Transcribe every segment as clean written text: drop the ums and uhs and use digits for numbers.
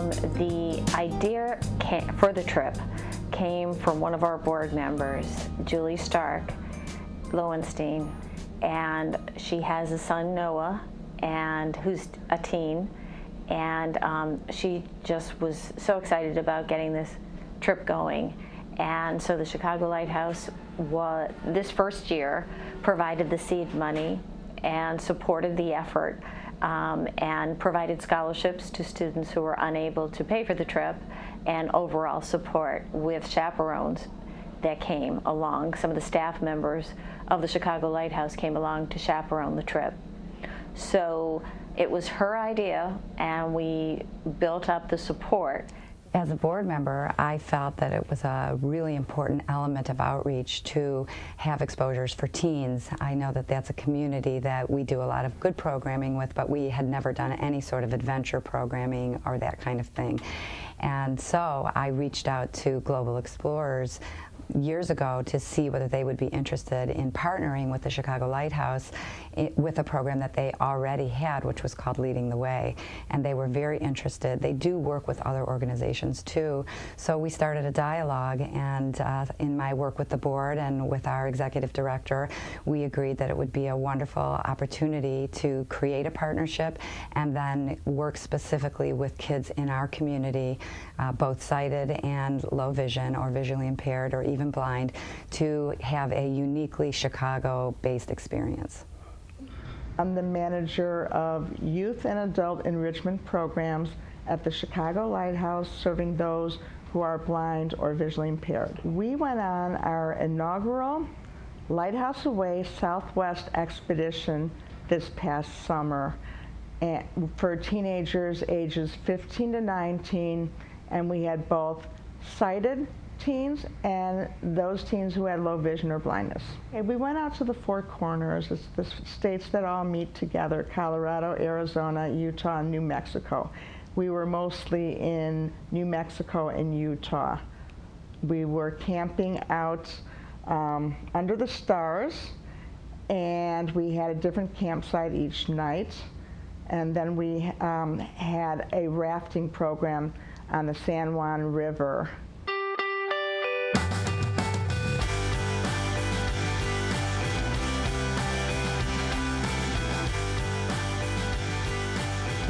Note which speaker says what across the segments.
Speaker 1: The idea for the trip came from one of our board members, Julie Stark Lowenstein, and she has a son, Noah, and who's a teen, and she just was so excited about getting this trip going. And so the Chicago Lighthouse this first year provided the seed money and supported the effort, and provided scholarships to students who were unable to pay for the trip, and overall support with chaperones that came along. Some of the staff members of the Chicago Lighthouse came along to chaperone the trip. So it was her idea, and we built up the support.
Speaker 2: As a board member, I felt that it was a really important element of outreach to have exposures for teens. I know that that's a community that we do a lot of good programming with, but we had never done any sort of adventure programming or that kind of thing. And so I reached out to Global Explorers years ago to see whether they would be interested in partnering with the Chicago Lighthouse with a program that they already had, which was called Leading the Way. And they were very interested. They do work with other organizations too. So we started a dialogue, and in my work with the board and with our executive director, we agreed that it would be a wonderful opportunity to create a partnership and then work specifically with kids in our community, both sighted and low vision or visually impaired or even blind, to have a uniquely Chicago-based experience.
Speaker 3: I'm the manager of youth and adult enrichment programs at the Chicago Lighthouse, serving those who are blind or visually impaired. We went on our inaugural Lighthouse Away Southwest expedition this past summer for teenagers ages 15 to 19, and we had both sighted teens and those teens who had low vision or blindness. And we went out to the Four Corners. It's the states that all meet together: Colorado, Arizona, Utah, and New Mexico. We were mostly in New Mexico and Utah. We were camping out under the stars, and we had a different campsite each night. And then we had a rafting program on the San Juan River.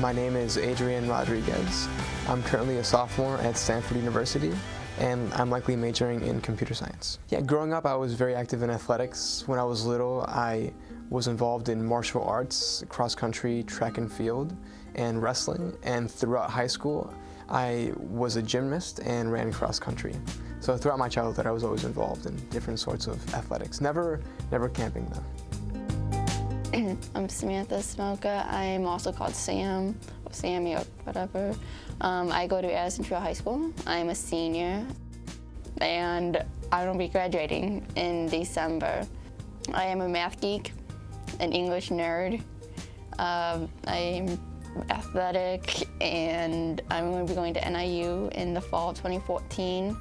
Speaker 4: My name is Adrian Rodriguez. I'm currently a sophomore at Stanford University, and I'm likely majoring in computer science. Yeah, growing up, I was very active in athletics. When I was little, I was involved in martial arts, cross country, track and field, and wrestling. And throughout high school, I was a gymnast and ran cross country. So throughout my childhood, I was always involved in different sorts of athletics. Never camping though.
Speaker 5: I'm Samantha Smoka. I'm also called Sam, or Sammy, or whatever. I go to Addison Trail High School. I'm a senior, and I will be graduating in December. I am a math geek, an English nerd. I'm athletic, and I'm going to be going to NIU in the fall of 2014.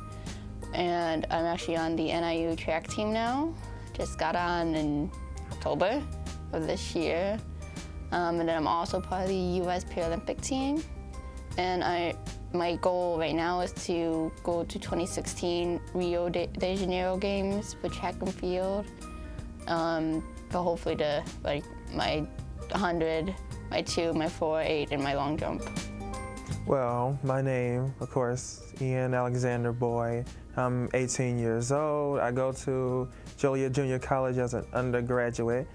Speaker 5: And I'm actually on the NIU track team now. Just got on in October of this year. And then I'm also part of the U.S. Paralympic team. And my goal right now is to go to 2016 Rio de Janeiro Games for track and field. But hopefully to like my 100, my 2, my 4, 8, and my long jump.
Speaker 6: Well, my name, of course, Ian Alexander Boyd. I'm 18 years old. I go to Joliet Junior College as an undergraduate,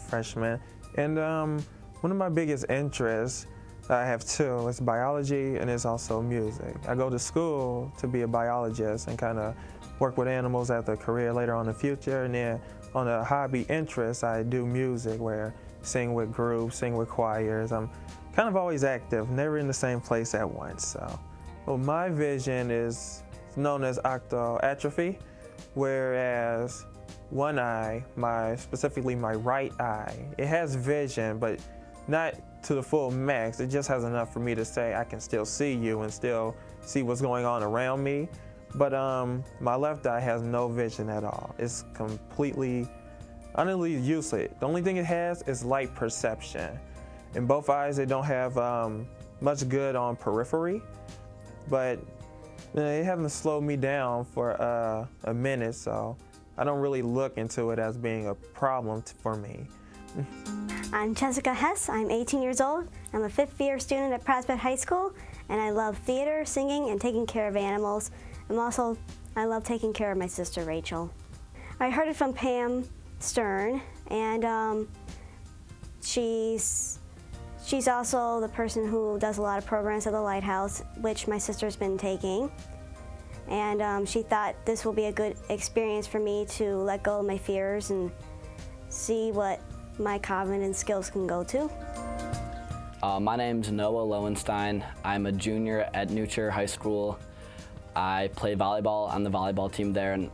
Speaker 6: freshman. And one of my biggest interests, I have two, is biology and it's also music. I go to school to be a biologist and kind of work with animals as a career later on in the future. And then on a hobby interest, I do music, where I sing with groups, sing with choirs. I'm kind of always active, never in the same place at once. So, well, my vision is known as octal atrophy, whereas one eye, specifically my right eye, it has vision, but not to the full max. It just has enough for me to say I can still see you and still see what's going on around me. But my left eye has no vision at all. It's completely, utterly useless. The only thing it has is light perception. In both eyes, they don't have much good on periphery. but it hasn't slowed me down for a minute, so I don't really look into it as being a problem for me.
Speaker 7: I'm Jessica Hess. I'm 18 years old. I'm a fifth-year student at Prospect High School, and I love theater, singing, and taking care of animals. I love taking care of my sister, Rachel. I heard it from Pam Stern, and she's also the person who does a lot of programs at the Lighthouse, which my sister's been taking. And she thought this will be a good experience for me to let go of my fears and see what my confidence skills can go to.
Speaker 8: My name's Noah Lowenstein. I'm a junior at Newcher High School. I play volleyball on the volleyball team there, and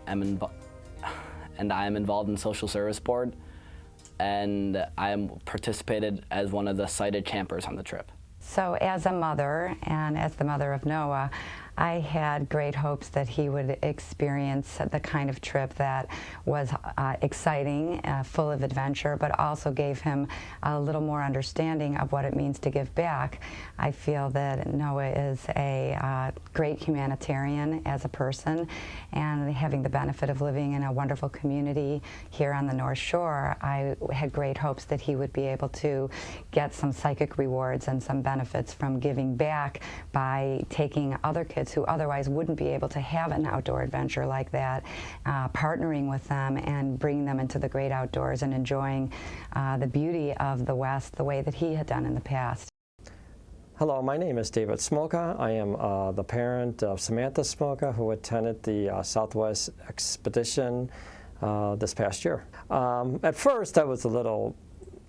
Speaker 8: I am involved in social service board, and I participated as one of the sighted campers on the trip.
Speaker 2: So as a mother, and as the mother of Noah, I had great hopes that he would experience the kind of trip that was exciting, full of adventure, but also gave him a little more understanding of what it means to give back. I feel that Noah is a great humanitarian as a person, and having the benefit of living in a wonderful community here on the North Shore, I had great hopes that he would be able to get some psychic rewards and some benefits from giving back by taking other kids who otherwise wouldn't be able to have an outdoor adventure like that, partnering with them and bringing them into the great outdoors and enjoying the beauty of the West the way that he had done in the past.
Speaker 9: Hello, my name is David Smolka. I am the parent of Samantha Smolka, who attended the Southwest Expedition this past year. At first, I was a little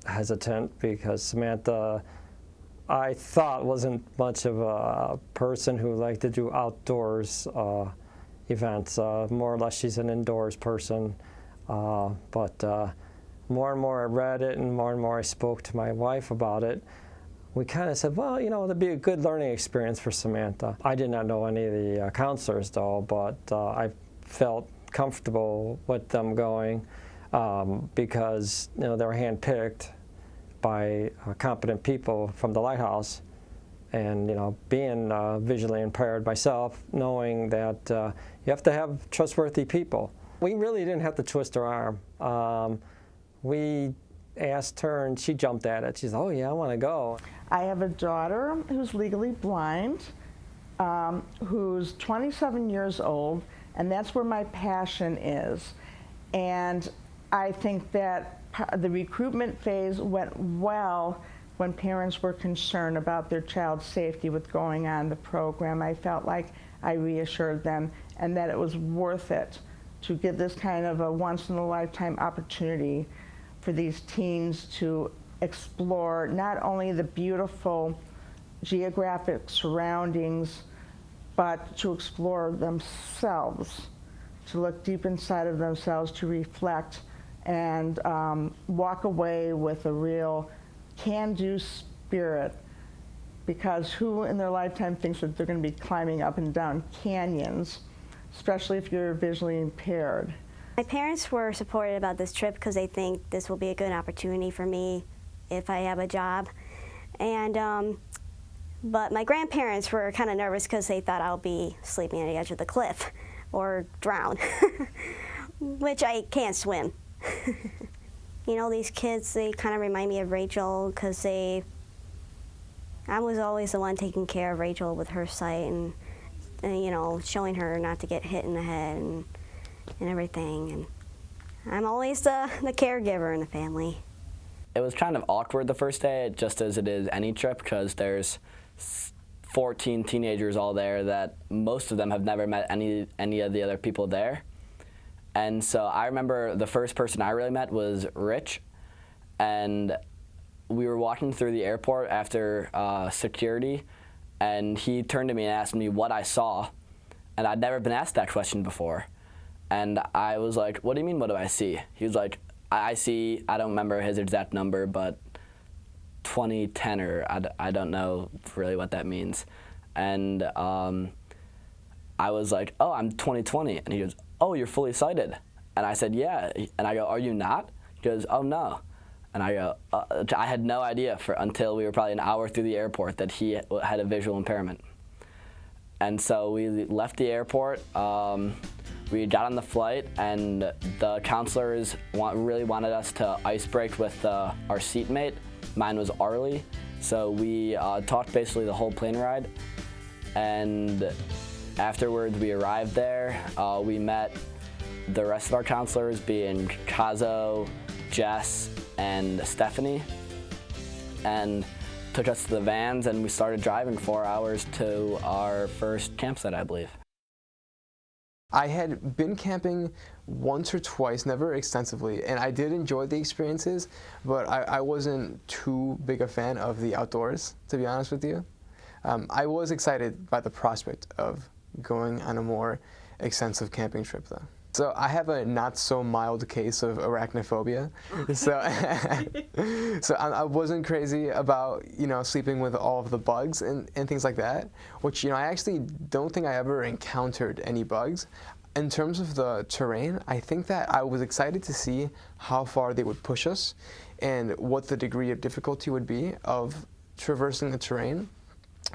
Speaker 9: hesitant because Samantha, I thought, wasn't much of a person who liked to do outdoors events. More or less, she's an indoors person. But more and more I read it, and more I spoke to my wife about it, we kind of said, well, you know, it'd be a good learning experience for Samantha. I did not know any of the counselors, though, but I felt comfortable with them going because, you know, they were handpicked by competent people from the Lighthouse, and, you know, being visually impaired myself, knowing that you have to have trustworthy people. We really didn't have to twist her arm. We asked her, and she jumped at it. She said, oh yeah, I want to go.
Speaker 3: I have a daughter who's legally blind, who's 27 years old, and that's where my passion is. And I think that the recruitment phase went well when parents were concerned about their child's safety with going on the program. I felt like I reassured them and that it was worth it to give this kind of a once-in-a-lifetime opportunity for these teens to explore not only the beautiful geographic surroundings, but to explore themselves, to look deep inside of themselves, to reflect, and walk away with a real can-do spirit, because who in their lifetime thinks that they're going to be climbing up and down canyons, especially if you're visually impaired.
Speaker 7: My parents were supportive about this trip because they think this will be a good opportunity for me if I have a job. And but my grandparents were kind of nervous because they thought I'll be sleeping on the edge of the cliff or drown, which I can't swim. You know, these kids, they kind of remind me of Rachel because I was always the one taking care of Rachel with her sight and you know, showing her not to get hit in the head and everything. And I'm always the caregiver in the family.
Speaker 8: It was kind of awkward the first day, just as it is any trip, because there's 14 teenagers all there that most of them have never met any of the other people there. And so I remember the first person I really met was Rich, and we were walking through the airport after security, and he turned to me and asked me what I saw, and I'd never been asked that question before. And I was like, what do you mean, what do I see? He was like, I see, I don't remember his exact number, but 2010, or I don't know really what that means. And I was like, oh, I'm 20/20. And he goes, oh, you're fully sighted. And I said, yeah. And I go, are you not? He goes, oh, no. And I go, I had no idea until we were probably an hour through the airport that he had a visual impairment. And so we left the airport. We got on the flight, and the counselors really wanted us to ice break with our seatmate. Mine was Arlie. So we talked basically the whole plane ride. And afterwards, we arrived there. We met the rest of our counselors, being Kazo, Jess, and Stephanie, and took us to the vans, and we started driving 4 hours to our first campsite, I believe.
Speaker 4: I had been camping once or twice, never extensively, and I did enjoy the experiences, but I wasn't too big a fan of the outdoors, to be honest with you. I was excited by the prospect of going on a more extensive camping trip, though. So I have a not so mild case of arachnophobia. So I wasn't crazy about, sleeping with all of the bugs and things like that, which, I actually don't think I ever encountered any bugs. In terms of the terrain, I think that I was excited to see how far they would push us and what the degree of difficulty would be of traversing the terrain.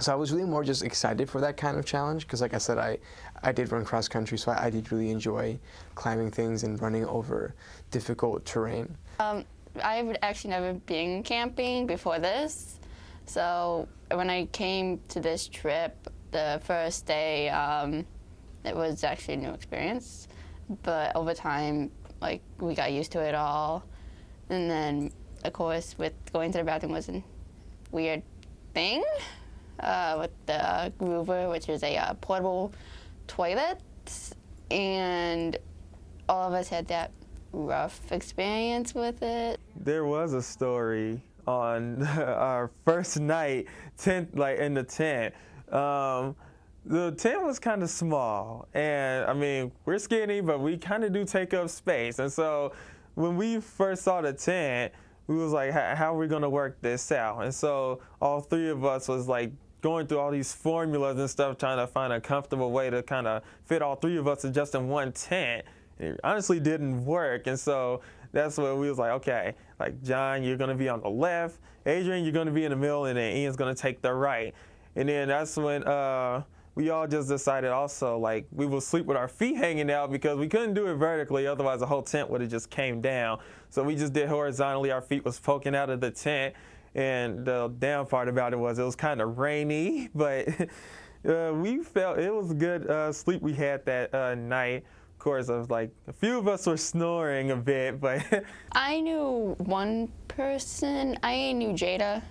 Speaker 4: So I was really more just excited for that kind of challenge because, like I said, I did run cross country, so I did really enjoy climbing things and running over difficult terrain.
Speaker 5: I've actually never been camping before this, so when I came to this trip, the first day, it was actually a new experience, but over time, we got used to it all, and then, of course, with going to the bathroom was a weird thing. With the Groover, which is a portable toilet, and all of us had that rough experience with it.
Speaker 6: There was a story on our first night, in the tent. The tent was kind of small, and we're skinny, but we kind of do take up space. And so when we first saw the tent, we was like, how are we gonna work this out? And so all three of us was going through all these formulas and stuff, trying to find a comfortable way to kind of fit all three of us just in one tent. It honestly didn't work, and so that's where we was like, okay, John, you're gonna be on the left, Adrian, you're gonna be in the middle, and then Ian's gonna take the right. And then that's when we all just decided also, we will sleep with our feet hanging out because we couldn't do it vertically, otherwise the whole tent would have just came down. So we just did horizontally, our feet was poking out of the tent. And the down part about it was kind of rainy, but we felt it was a good sleep we had that night. Of course, a few of us were snoring a bit, but
Speaker 5: I knew one person. I knew Jada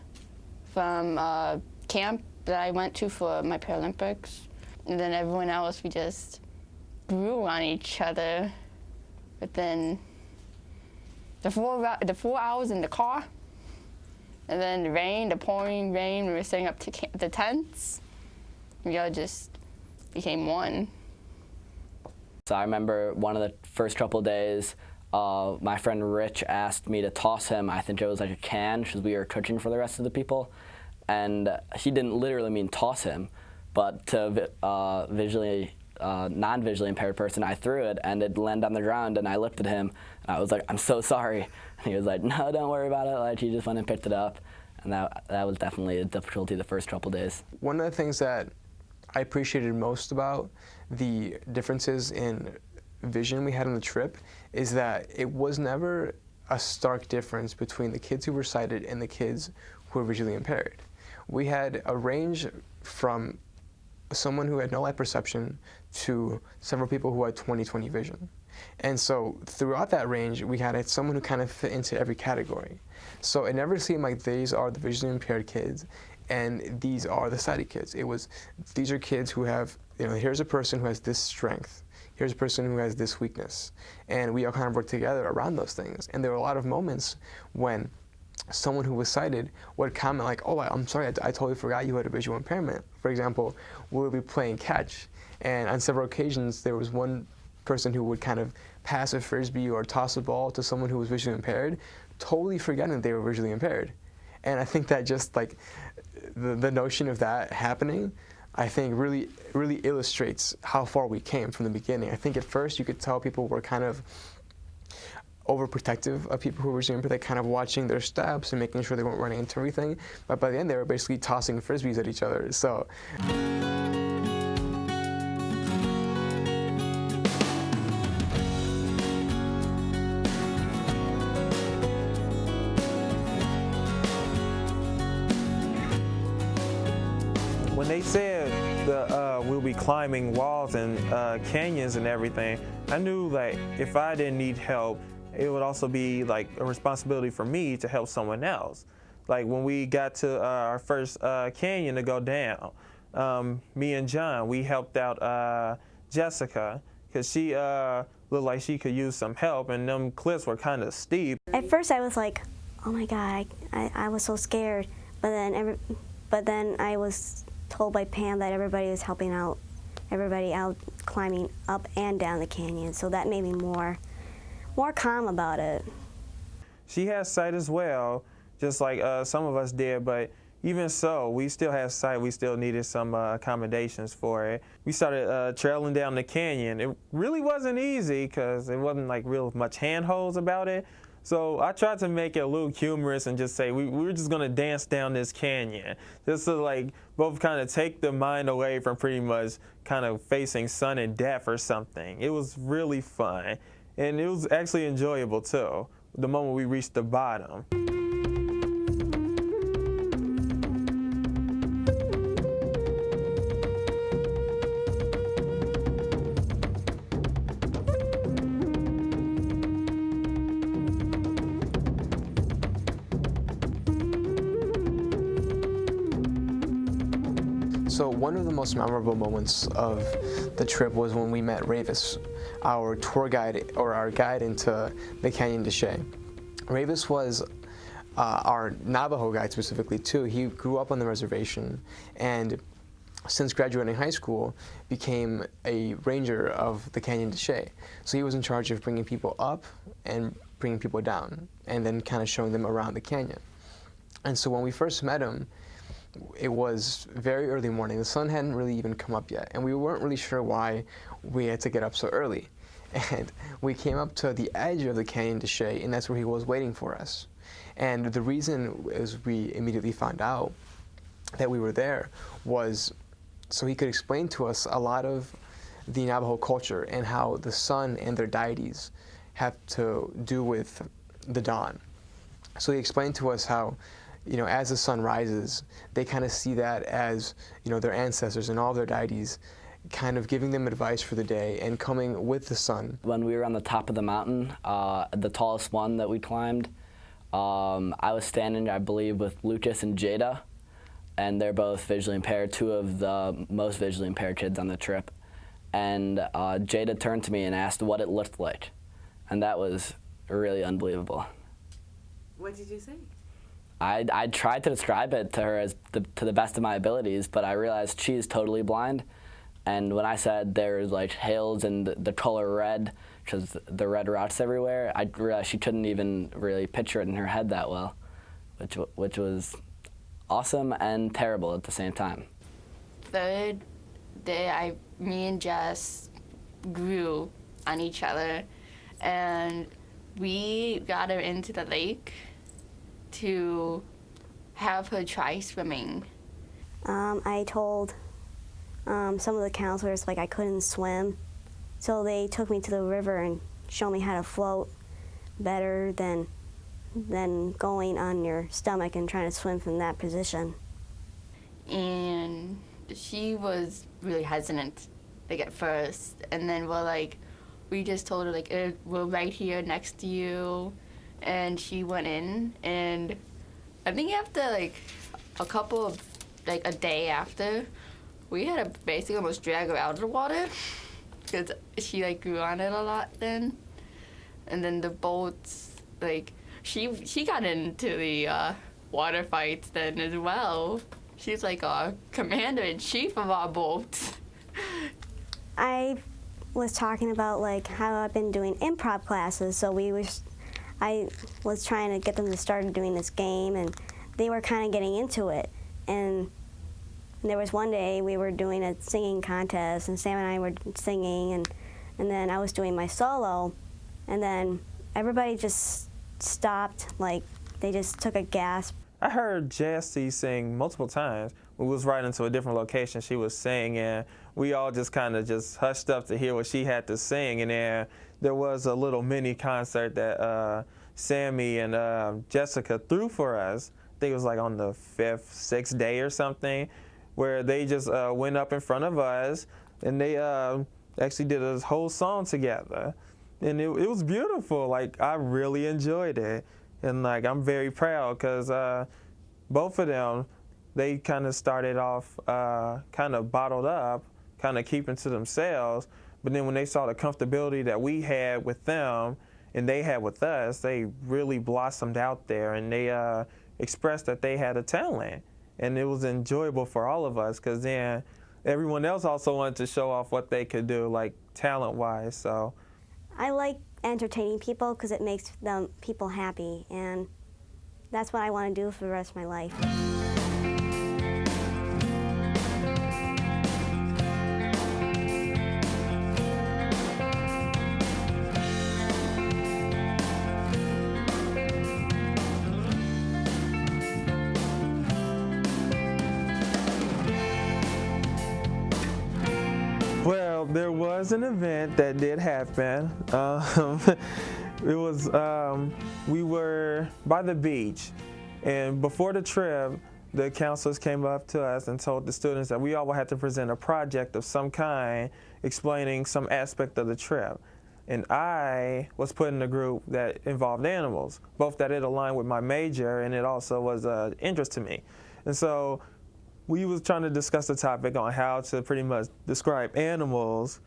Speaker 5: from camp that I went to for my Paralympics. And then everyone else, we just grew on each other. But then the 4 hours in the car, and then the rain, the pouring rain, we were setting up the tents. We all just became one.
Speaker 8: So I remember one of the first couple of days, my friend Rich asked me to toss him, I think it was a can, because we were cooking for the rest of the people. And he didn't literally mean toss him, but to non-visually impaired person, I threw it, and it landed on the ground, and I looked at him, and I was like, I'm so sorry. And he was like, no, don't worry about it. He just went and picked it up. And that was definitely a difficulty the first couple days.
Speaker 4: One of the things that I appreciated most about the differences in vision we had on the trip is that it was never a stark difference between the kids who were sighted and the kids who were visually impaired. We had a range from someone who had no light perception to several people who had 20/20 vision. And so throughout that range, we had someone who kind of fit into every category. So it never seemed like these are the visually impaired kids and these are the sighted kids. It was, these are kids who have, here's a person who has this strength. Here's a person who has this weakness. And we all kind of worked together around those things. And there were a lot of moments when someone who was sighted would comment oh, I'm sorry, I totally forgot you had a visual impairment. For example, we would be playing catch. And on several occasions, there was one person who would kind of pass a frisbee or toss a ball to someone who was visually impaired, totally forgetting that they were visually impaired. And I think that just the notion of that happening, I think really illustrates how far we came from the beginning. I think at first you could tell people were kind of overprotective of people who were visually impaired, like kind of watching their steps and making sure they weren't running into everything. But by the end, they were basically tossing frisbees at each other. So.
Speaker 6: when they said we'll be climbing walls and canyons and everything, I knew like if I didn't need help, it would also be like a responsibility for me to help someone else. Like when we got to our first canyon to go down, me and John, we helped out Jessica because she looked like she could use some help, and them cliffs were kind of steep.
Speaker 7: At first I was like, oh my God, I was so scared. But then I was told by Pam that everybody was helping out, everybody out climbing up and down the canyon. So that made me more calm about it.
Speaker 6: She has sight as well, just like some of us did, but even so, we still had sight. We still needed some accommodations for it. We started trailing down the canyon. It really wasn't easy because it wasn't like real much handholds about it. So I tried to make it a little humorous and just say we were just gonna dance down this canyon, just to like both kind of take the mind away from pretty much kind of facing sun and death or something. It was really fun, and it was actually enjoyable too, the moment we reached the bottom.
Speaker 4: So one of the most memorable moments of the trip was when we met Ravis, our tour guide, or our guide into the Canyon de Chelly. Ravis was our Navajo guide specifically too. He grew up on the reservation, and since graduating high school, became a ranger of the Canyon de Chelly. So he was in charge of bringing people up and bringing people down, and then kind of showing them around the canyon. And so when we first met him, it was very early morning. The sun hadn't really even come up yet, and we weren't really sure why we had to get up so early. And we came up to the edge of the Canyon de Chelly, and that's where he was waiting for us. And the reason is we immediately found out that we were there was so he could explain to us a lot of the Navajo culture and how the sun and their deities have to do with the dawn. So he explained to us how, you know, as the sun rises, they kind of see that as, you know, their ancestors and all their deities kind of giving them advice for the day and coming with the sun.
Speaker 8: When we were on the top of the mountain, the tallest one that we climbed, I was standing, I believe, with Lucas and Jada, and they're both visually impaired, two of the most visually impaired kids on the trip. And Jada turned to me and asked what it looked like, and that was really unbelievable.
Speaker 10: What did you say?
Speaker 8: I tried to describe it to her as to the best of my abilities, but I realized she's totally blind. And when I said there's like hills and the color red, because the red rocks everywhere, I realized she couldn't even really picture it in her head that well, which was awesome and terrible at the same time.
Speaker 5: Third day, me and Jess grew on each other, and we got her into the lake to have her try swimming.
Speaker 7: I told some of the counselors like I couldn't swim, so they took me to the river and showed me how to float better than going on your stomach and trying to swim from that position.
Speaker 5: And she was really hesitant, like at first, and then we just told her like, we're right here next to you. And she went in, and I think after like a day after, we had to basically almost drag her out of the water because she like grew on it a lot then. And then the boats, like she got into the water fights then as well. She's like our commander-in-chief of our boats.
Speaker 7: I was talking about like how I've been doing improv classes, so I was trying to get them to start doing this game, and they were kind of getting into it. And there was one day we were doing a singing contest, and Sam and I were singing, and then I was doing my solo, and then everybody just stopped, like they just took a gasp.
Speaker 6: I heard Jessie sing multiple times. We was right into a different location. She was singing, and we all just kind of just hushed up to hear what she had to sing. And then there was a little mini concert that Sammy and Jessica threw for us. I think it was like on the 5th, 6th day or something. where they just went up in front of us, and they actually did a whole song together. And it was beautiful. Like, I really enjoyed it. And like, I'm very proud because both of them, they kind of started off kind of bottled up, kind of keeping to themselves. But then when they saw the comfortability that we had with them and they had with us, they really blossomed out there, and they expressed that they had a talent. And it was enjoyable for all of us, because then everyone else also wanted to show off what they could do, like talent-wise. So
Speaker 7: I like entertaining people because it makes people happy, and that's what I want to do for the rest of my life.
Speaker 6: Well, there was an event that did happen. It was, we were by the beach, and before the trip, the counselors came up to us and told the students that we all had to present a project of some kind explaining some aspect of the trip. And I was put in a group that involved animals, both that it aligned with my major and it also was an interest to me. And so we was trying to discuss the topic on how to pretty much describe animals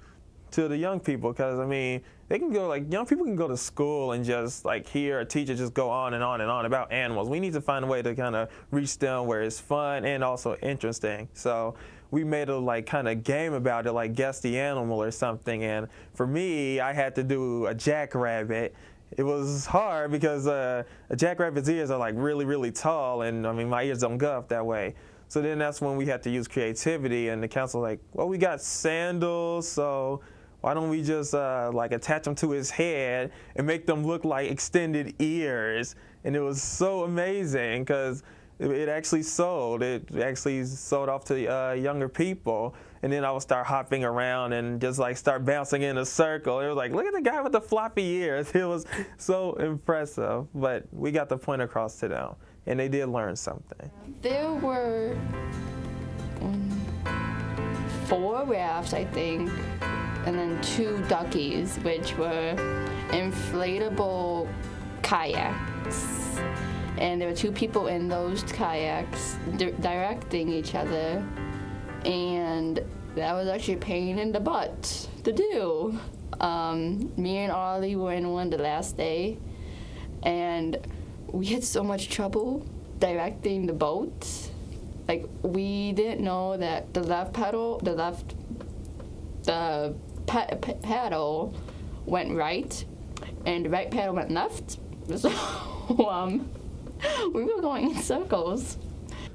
Speaker 6: to the young people, because I mean, they can go, like, young people can go to school and just like hear a teacher just go on and on and on about animals. We need to find a way to kind of reach them where it's fun and also interesting. So we made a like kind of game about it, like guess the animal or something. And for me, I had to do a jackrabbit. It was hard because a jackrabbit's ears are like really, really tall, and I mean, my ears don't go up that way. So then that's when we had to use creativity, and the council was like, well, we got sandals, so why don't we just like attach them to his head and make them look like extended ears? And it was so amazing because it actually sold. It actually sold off to younger people. And then I would start hopping around and just like start bouncing in a circle. It was like, look at the guy with the floppy ears. It was so impressive, but we got the point across to them, and they did learn something.
Speaker 5: There were 4 rafts, I think, and then 2 duckies, which were inflatable kayaks. And there were 2 people in those kayaks directing each other, and that was actually a pain in the butt to do. Me and Ollie were in one the last day, and we had so much trouble directing the boat. Like, we didn't know that the paddle went right, and the right paddle went left. So we were going in circles.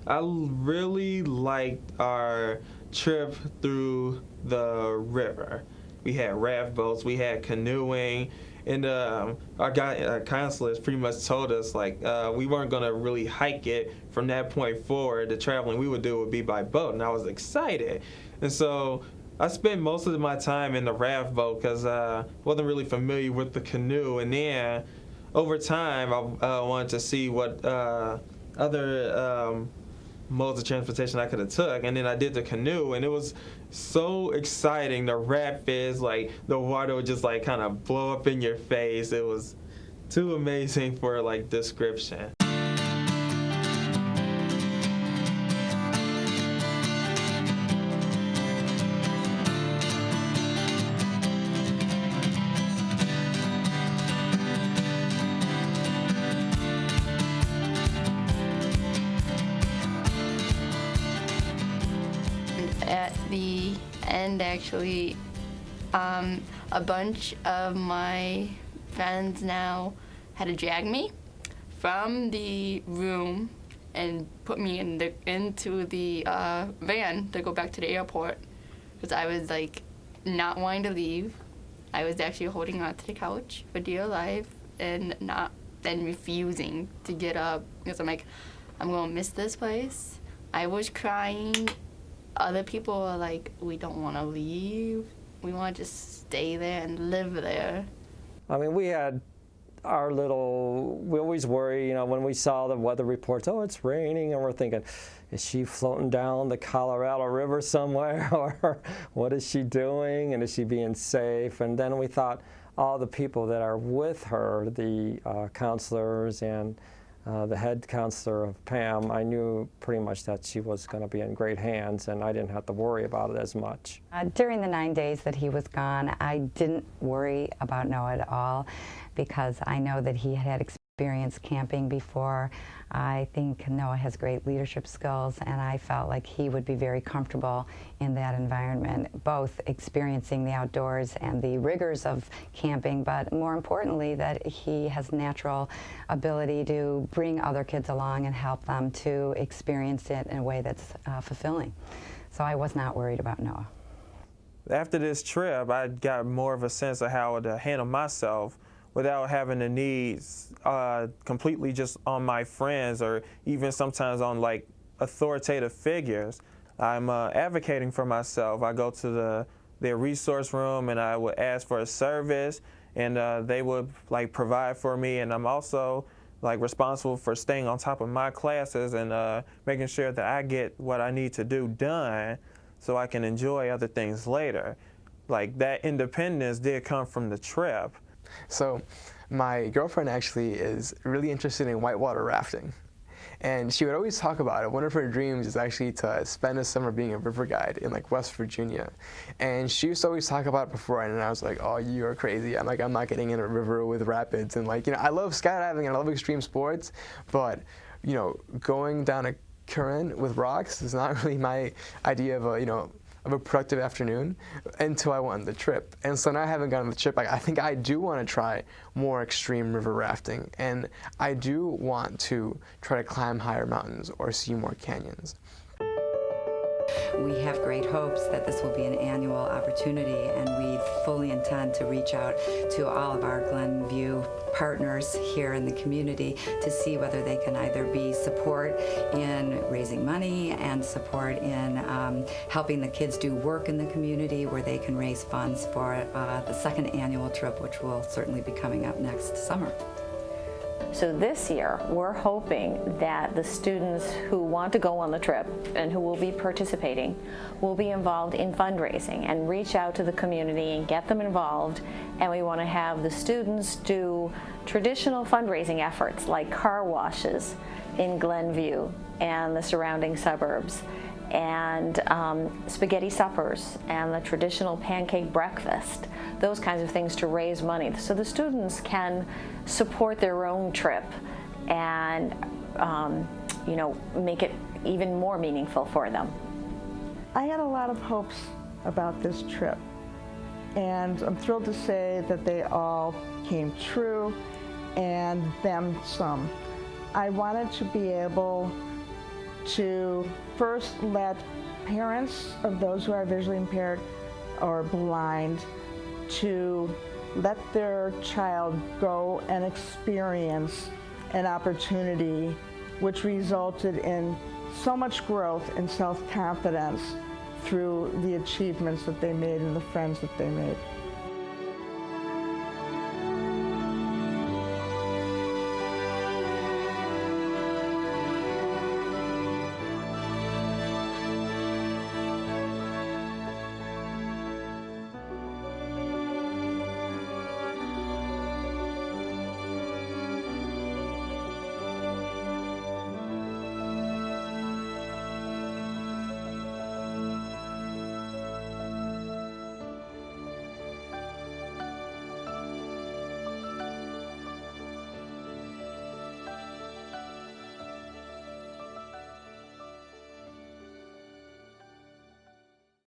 Speaker 6: I really liked our trip through the river. We had raft boats, we had canoeing, and our counselors pretty much told us like we weren't gonna really hike it from that point forward. The traveling we would do would be by boat, and I was excited. And so I spent most of my time in the raft boat because I wasn't really familiar with the canoe. And then over time, I wanted to see what other modes of transportation I could have took, and then I did the canoe, and it was so exciting. The rapids, like the water would just like kind of blow up in your face. It was too amazing for like description.
Speaker 5: At the end, actually, a bunch of my friends now had to drag me from the room and put me into the van to go back to the airport, because I was like not wanting to leave. I was actually holding on to the couch for dear life and refusing to get up, because I'm like, I'm gonna miss this place. I was crying. Other people are like, we don't want to leave. We want to just stay there and live there.
Speaker 9: I mean, we had our little, we always worry, you know, when we saw the weather reports, oh, it's raining, and we're thinking, is she floating down the Colorado River somewhere, or what is she doing, and is she being safe? And then we thought, all the people that are with her, the counselors and the head counselor of Pam, I knew pretty much that she was going to be in great hands, and I didn't have to worry about it as much.
Speaker 2: During the 9 days that he was gone, I didn't worry about Noah at all, because I know that he had experience camping before. I think Noah has great leadership skills, and I felt like he would be very comfortable in that environment, both experiencing the outdoors and the rigors of camping, but more importantly that he has natural ability to bring other kids along and help them to experience it in a way that's fulfilling. So I was not worried about Noah.
Speaker 6: After this trip, I got more of a sense of how to handle myself without having the needs completely just on my friends, or even sometimes on like authoritative figures. I'm advocating for myself. I go to their resource room and I would ask for a service, and they would like provide for me. And I'm also like responsible for staying on top of my classes and making sure that I get what I need to do done so I can enjoy other things later. Like that independence did come from the trip.
Speaker 4: So my girlfriend actually is really interested in whitewater rafting, and she would always talk about it. One of her dreams is actually to spend a summer being a river guide in like West Virginia, and she used to always talk about it before, and I was like, oh, you are crazy. I'm not getting in a river with rapids. And like, you know, I love skydiving and I love extreme sports, but you know, going down a current with rocks is not really my idea of a, you know, of a productive afternoon until I went on the trip. And so now I haven't gone on the trip, I think I do want to try more extreme river rafting, and I do want to try to climb higher mountains or see more canyons.
Speaker 2: We have great hopes that this will be an annual opportunity, and we fully intend to reach out to all of our Glenview partners here in the community to see whether they can either be support in raising money and support in helping the kids do work in the community, where they can raise funds for the second annual trip, which will certainly be coming up next summer.
Speaker 1: So this year, we're hoping that the students who want to go on the trip and who will be participating will be involved in fundraising and reach out to the community and get them involved. And we want to have the students do traditional fundraising efforts like car washes in Glenview and the surrounding suburbs, and spaghetti suppers and the traditional pancake breakfast, those kinds of things to raise money so the students can support their own trip and you know, make it even more meaningful for them.
Speaker 3: I had a lot of hopes about this trip, and I'm thrilled to say that they all came true, and then some. I wanted to be able to first let parents of those who are visually impaired or blind to let their child go and experience an opportunity which resulted in so much growth and self-confidence through the achievements that they made and the friends that they made.